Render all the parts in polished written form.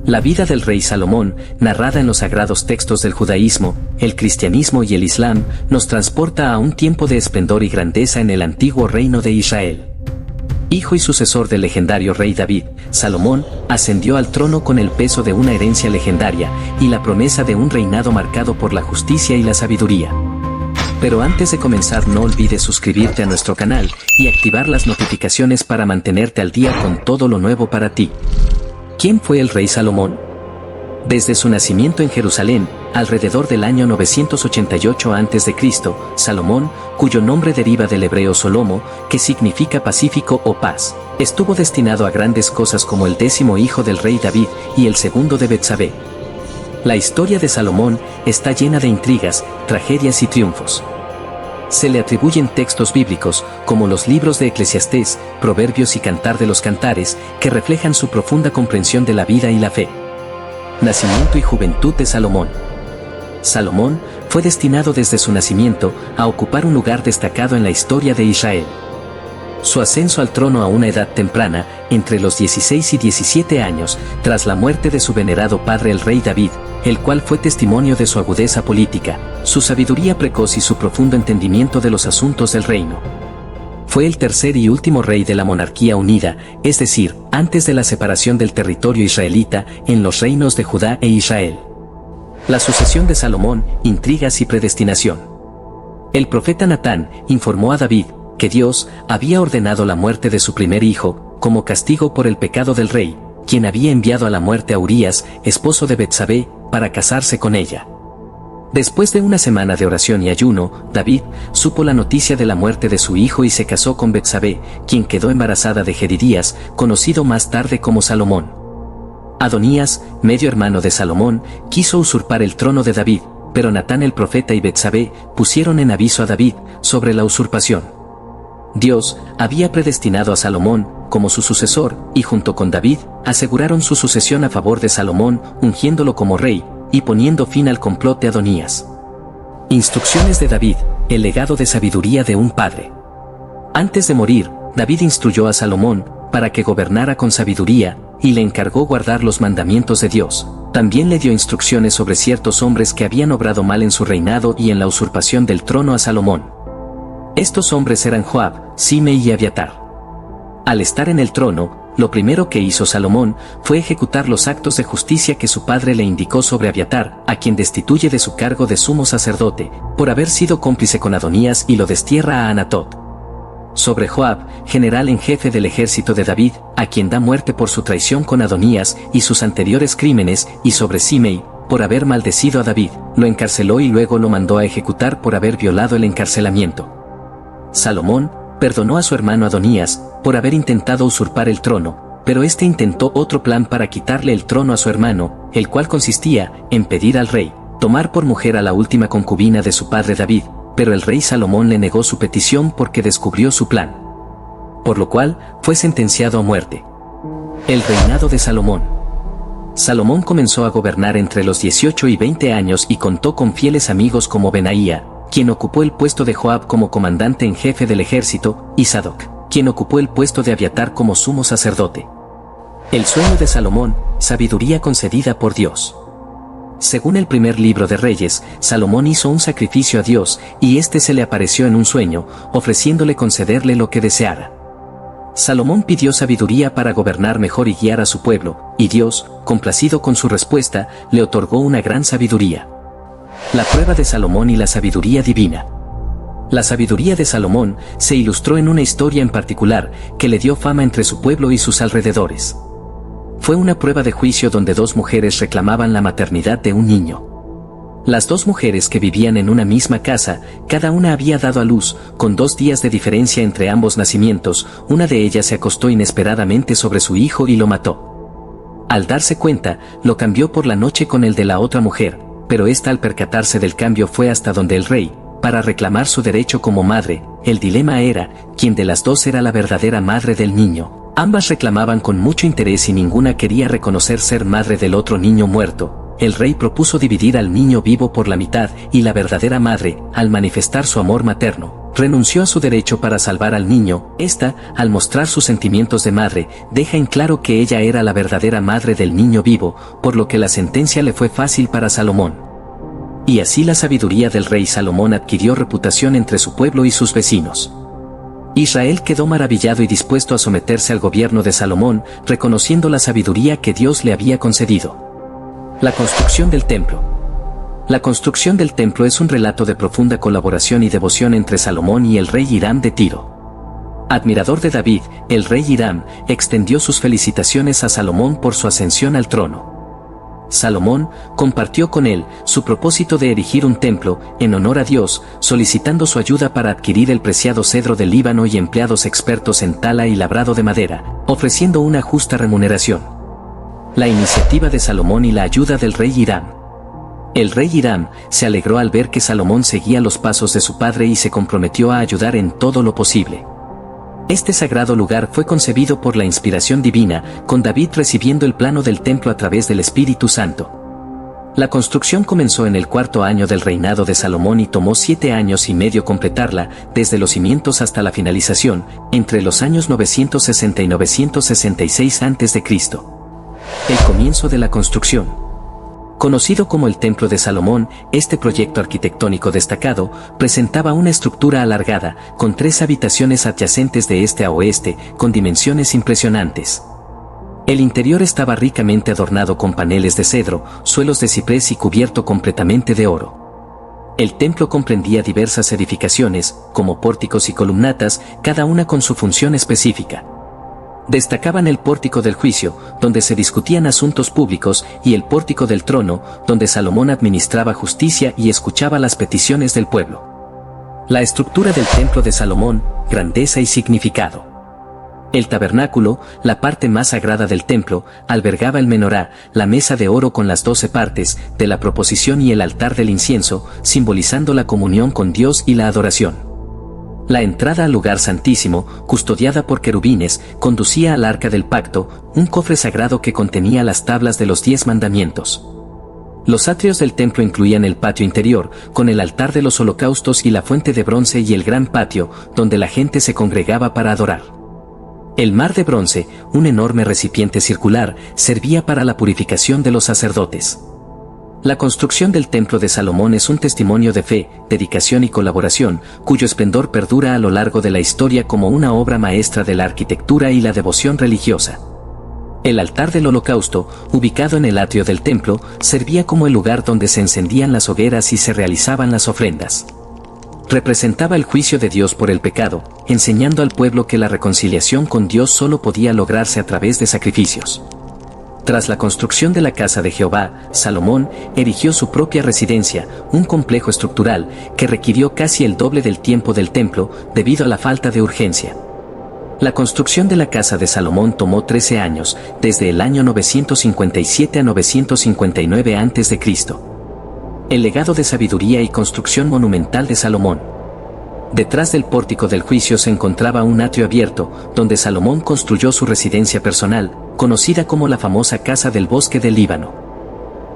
La vida del rey Salomón, narrada en los sagrados textos del judaísmo, el cristianismo y el islam, nos transporta a un tiempo de esplendor y grandeza en el antiguo reino de Israel. Hijo y sucesor del legendario rey David, Salomón ascendió al trono con el peso de una herencia legendaria y la promesa de un reinado marcado por la justicia y la sabiduría. Pero antes de comenzar, no olvides suscribirte a nuestro canal y activar las notificaciones para mantenerte al día con todo lo nuevo para ti. ¿Quién fue el rey Salomón? Desde su nacimiento en Jerusalén, alrededor del año 988 a.C., Salomón, cuyo nombre deriva del hebreo Solomo, que significa pacífico o paz, estuvo destinado a grandes cosas como el 10º hijo del rey David y el segundo de Betsabé. La historia de Salomón está llena de intrigas, tragedias y triunfos. Se le atribuyen textos bíblicos, como los libros de Eclesiastés, Proverbios y Cantar de los Cantares, que reflejan su profunda comprensión de la vida y la fe. Nacimiento y juventud de Salomón. Salomón fue destinado desde su nacimiento a ocupar un lugar destacado en la historia de Israel. Su ascenso al trono a una edad temprana, entre los 16 y 17 años, tras la muerte de su venerado padre el rey David, el cual fue testimonio de su agudeza política, su sabiduría precoz y su profundo entendimiento de los asuntos del reino. Fue el tercer y último rey de la monarquía unida, es decir, antes de la separación del territorio israelita en los reinos de Judá e Israel. La sucesión de Salomón, intrigas y predestinación. El profeta Natán informó a David que Dios había ordenado la muerte de su primer hijo, como castigo por el pecado del rey, quien había enviado a la muerte a Urías, esposo de Betsabé, para casarse con ella. Después de una semana de oración y ayuno, David supo la noticia de la muerte de su hijo y se casó con Betsabé, quien quedó embarazada de Jedidías, conocido más tarde como Salomón. Adonías, medio hermano de Salomón, quiso usurpar el trono de David, pero Natán el profeta y Betsabé pusieron en aviso a David sobre la usurpación. Dios había predestinado a Salomón como su sucesor, y junto con David, aseguraron su sucesión a favor de Salomón, ungiéndolo como rey, y poniendo fin al complot de Adonías. Instrucciones de David, el legado de sabiduría de un padre. Antes de morir, David instruyó a Salomón para que gobernara con sabiduría, y le encargó guardar los mandamientos de Dios. También le dio instrucciones sobre ciertos hombres que habían obrado mal en su reinado y en la usurpación del trono a Salomón. Estos hombres eran Joab, Simei y Abiatar. Al estar en el trono, lo primero que hizo Salomón fue ejecutar los actos de justicia que su padre le indicó sobre Abiatar, a quien destituye de su cargo de sumo sacerdote, por haber sido cómplice con Adonías, y lo destierra a Anatot. Sobre Joab, general en jefe del ejército de David, a quien da muerte por su traición con Adonías y sus anteriores crímenes, y sobre Simei, por haber maldecido a David, lo encarceló y luego lo mandó a ejecutar por haber violado el encarcelamiento. Salomón perdonó a su hermano Adonías por haber intentado usurpar el trono, pero este intentó otro plan para quitarle el trono a su hermano, el cual consistía en pedir al rey tomar por mujer a la última concubina de su padre David, pero el rey Salomón le negó su petición porque descubrió su plan, por lo cual fue sentenciado a muerte. El reinado de Salomón. Salomón comenzó a gobernar entre los 18 y 20 años y contó con fieles amigos como Benaía, quien ocupó el puesto de Joab como comandante en jefe del ejército, y Sadoc, quien ocupó el puesto de Abiatar como sumo sacerdote. El sueño de Salomón, sabiduría concedida por Dios. Según el primer libro de Reyes, Salomón hizo un sacrificio a Dios, y éste se le apareció en un sueño, ofreciéndole concederle lo que deseara. Salomón pidió sabiduría para gobernar mejor y guiar a su pueblo, y Dios, complacido con su respuesta, le otorgó una gran sabiduría. La prueba de Salomón y la sabiduría divina. La sabiduría de Salomón se ilustró en una historia en particular que le dio fama entre su pueblo y sus alrededores. Fue una prueba de juicio donde dos mujeres reclamaban la maternidad de un niño. Las dos mujeres que vivían en una misma casa, cada una había dado a luz, con 2 días de diferencia entre ambos nacimientos. Una de ellas se acostó inesperadamente sobre su hijo y lo mató. Al darse cuenta, lo cambió por la noche con el de la otra mujer, pero ésta al percatarse del cambio fue hasta donde el rey, para reclamar su derecho como madre. El dilema era, ¿quién de las dos era la verdadera madre del niño? Ambas reclamaban con mucho interés y ninguna quería reconocer ser madre del otro niño muerto, el rey propuso dividir al niño vivo por la mitad y la verdadera madre, al manifestar su amor materno, renunció a su derecho para salvar al niño. Esta, al mostrar sus sentimientos de madre, deja en claro que ella era la verdadera madre del niño vivo, por lo que la sentencia le fue fácil para Salomón. Y así la sabiduría del rey Salomón adquirió reputación entre su pueblo y sus vecinos. Israel quedó maravillado y dispuesto a someterse al gobierno de Salomón, reconociendo la sabiduría que Dios le había concedido. La construcción del templo. La construcción del templo es un relato de profunda colaboración y devoción entre Salomón y el rey Hiram de Tiro. Admirador de David, el rey Hiram extendió sus felicitaciones a Salomón por su ascensión al trono. Salomón compartió con él su propósito de erigir un templo en honor a Dios, solicitando su ayuda para adquirir el preciado cedro del Líbano y empleados expertos en tala y labrado de madera, ofreciendo una justa remuneración. La iniciativa de Salomón y la ayuda del rey Hiram. El rey Hiram se alegró al ver que Salomón seguía los pasos de su padre y se comprometió a ayudar en todo lo posible. Este sagrado lugar fue concebido por la inspiración divina, con David recibiendo el plano del templo a través del Espíritu Santo. La construcción comenzó en el 4º año del reinado de Salomón y tomó 7 años y medio completarla, desde los cimientos hasta la finalización, entre los años 960 y 966 a.C. El comienzo de la construcción. Conocido como el Templo de Salomón, este proyecto arquitectónico destacado presentaba una estructura alargada, con 3 habitaciones adyacentes de este a oeste, con dimensiones impresionantes. El interior estaba ricamente adornado con paneles de cedro, suelos de ciprés y cubierto completamente de oro. El templo comprendía diversas edificaciones, como pórticos y columnatas, cada una con su función específica. Destacaban el pórtico del juicio, donde se discutían asuntos públicos, y el pórtico del trono, donde Salomón administraba justicia y escuchaba las peticiones del pueblo. La estructura del templo de Salomón, grandeza y significado. El tabernáculo, la parte más sagrada del templo, albergaba el menorá, la mesa de oro con las 12 partes, de la proposición y el altar del incienso, simbolizando la comunión con Dios y la adoración. La entrada al lugar santísimo, custodiada por querubines, conducía al arca del pacto, un cofre sagrado que contenía las tablas de los 10 mandamientos. Los atrios del templo incluían el patio interior, con el altar de los holocaustos y la fuente de bronce y el gran patio, donde la gente se congregaba para adorar. El mar de bronce, un enorme recipiente circular, servía para la purificación de los sacerdotes. La construcción del Templo de Salomón es un testimonio de fe, dedicación y colaboración, cuyo esplendor perdura a lo largo de la historia como una obra maestra de la arquitectura y la devoción religiosa. El altar del holocausto, ubicado en el atrio del templo, servía como el lugar donde se encendían las hogueras y se realizaban las ofrendas. Representaba el juicio de Dios por el pecado, enseñando al pueblo que la reconciliación con Dios solo podía lograrse a través de sacrificios. Tras la construcción de la casa de Jehová, Salomón erigió su propia residencia, un complejo estructural que requirió casi el doble del tiempo del templo debido a la falta de urgencia. La construcción de la casa de Salomón tomó 13 años, desde el año 957 a 959 a.C. El legado de sabiduría y construcción monumental de Salomón. Detrás del pórtico del juicio se encontraba un atrio abierto, donde Salomón construyó su residencia personal, conocida como la famosa Casa del Bosque del Líbano.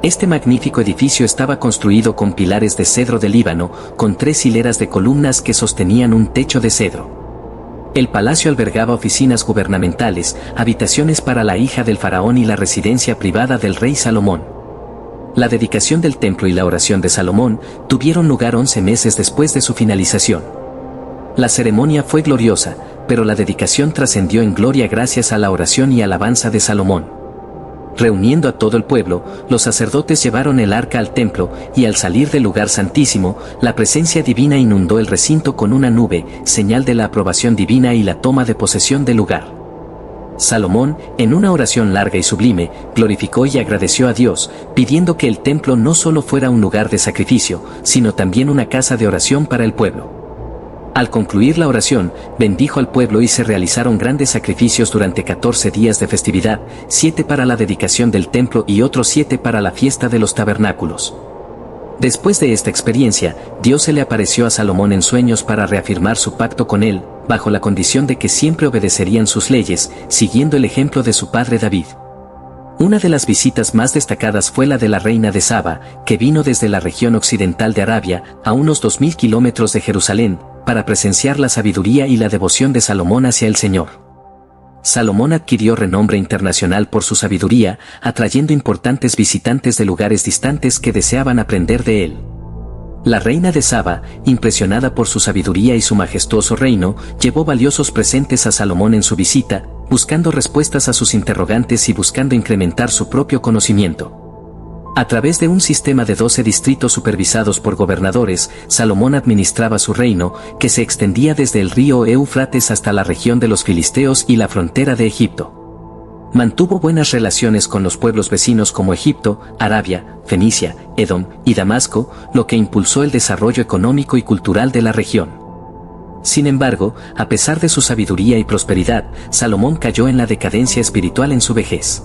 Este magnífico edificio estaba construido con pilares de cedro del Líbano, con 3 hileras de columnas que sostenían un techo de cedro. El palacio albergaba oficinas gubernamentales, habitaciones para la hija del faraón y la residencia privada del rey Salomón. La dedicación del templo y la oración de Salomón tuvieron lugar 11 meses después de su finalización. La ceremonia fue gloriosa, pero la dedicación trascendió en gloria gracias a la oración y alabanza de Salomón. Reuniendo a todo el pueblo, los sacerdotes llevaron el arca al templo, y al salir del lugar santísimo, la presencia divina inundó el recinto con una nube, señal de la aprobación divina y la toma de posesión del lugar. Salomón, en una oración larga y sublime, glorificó y agradeció a Dios, pidiendo que el templo no solo fuera un lugar de sacrificio, sino también una casa de oración para el pueblo. Al concluir la oración, bendijo al pueblo y se realizaron grandes sacrificios durante 14 días de festividad, 7 para la dedicación del templo y otros 7 para la fiesta de los tabernáculos. Después de esta experiencia, Dios se le apareció a Salomón en sueños para reafirmar su pacto con él, bajo la condición de que siempre obedecerían sus leyes, siguiendo el ejemplo de su padre David. Una de las visitas más destacadas fue la de la reina de Saba, que vino desde la región occidental de Arabia, a unos 2000 kilómetros de Jerusalén, para presenciar la sabiduría y la devoción de Salomón hacia el Señor. Salomón adquirió renombre internacional por su sabiduría, atrayendo importantes visitantes de lugares distantes que deseaban aprender de él. La reina de Saba, impresionada por su sabiduría y su majestuoso reino, llevó valiosos presentes a Salomón en su visita, buscando respuestas a sus interrogantes y buscando incrementar su propio conocimiento. A través de un sistema de 12 distritos supervisados por gobernadores, Salomón administraba su reino, que se extendía desde el río Éufrates hasta la región de los filisteos y la frontera de Egipto. Mantuvo buenas relaciones con los pueblos vecinos como Egipto, Arabia, Fenicia, Edom y Damasco, lo que impulsó el desarrollo económico y cultural de la región. Sin embargo, a pesar de su sabiduría y prosperidad, Salomón cayó en la decadencia espiritual en su vejez.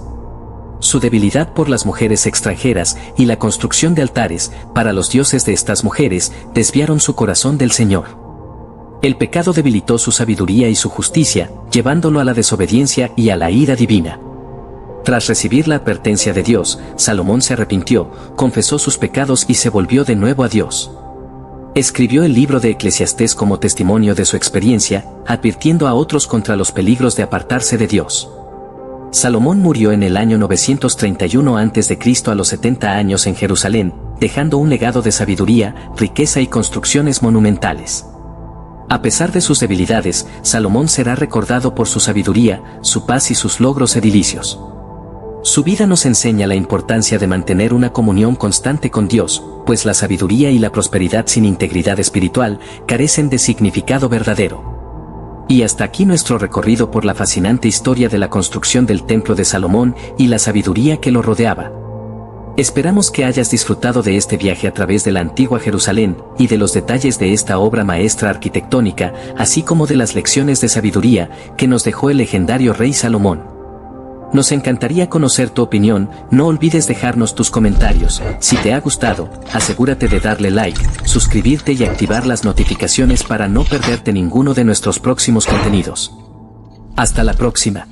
Su debilidad por las mujeres extranjeras y la construcción de altares para los dioses de estas mujeres desviaron su corazón del Señor. El pecado debilitó su sabiduría y su justicia, llevándolo a la desobediencia y a la ira divina. Tras recibir la advertencia de Dios, Salomón se arrepintió, confesó sus pecados y se volvió de nuevo a Dios. Escribió el libro de Eclesiastés como testimonio de su experiencia, advirtiendo a otros contra los peligros de apartarse de Dios. Salomón murió en el año 931 a.C. a los 70 años en Jerusalén, dejando un legado de sabiduría, riqueza y construcciones monumentales. A pesar de sus debilidades, Salomón será recordado por su sabiduría, su paz y sus logros edilicios. Su vida nos enseña la importancia de mantener una comunión constante con Dios, pues la sabiduría y la prosperidad sin integridad espiritual carecen de significado verdadero. Y hasta aquí nuestro recorrido por la fascinante historia de la construcción del Templo de Salomón y la sabiduría que lo rodeaba. Esperamos que hayas disfrutado de este viaje a través de la antigua Jerusalén y de los detalles de esta obra maestra arquitectónica, así como de las lecciones de sabiduría que nos dejó el legendario rey Salomón. Nos encantaría conocer tu opinión, no olvides dejarnos tus comentarios. Si te ha gustado, asegúrate de darle like, suscribirte y activar las notificaciones para no perderte ninguno de nuestros próximos contenidos. Hasta la próxima.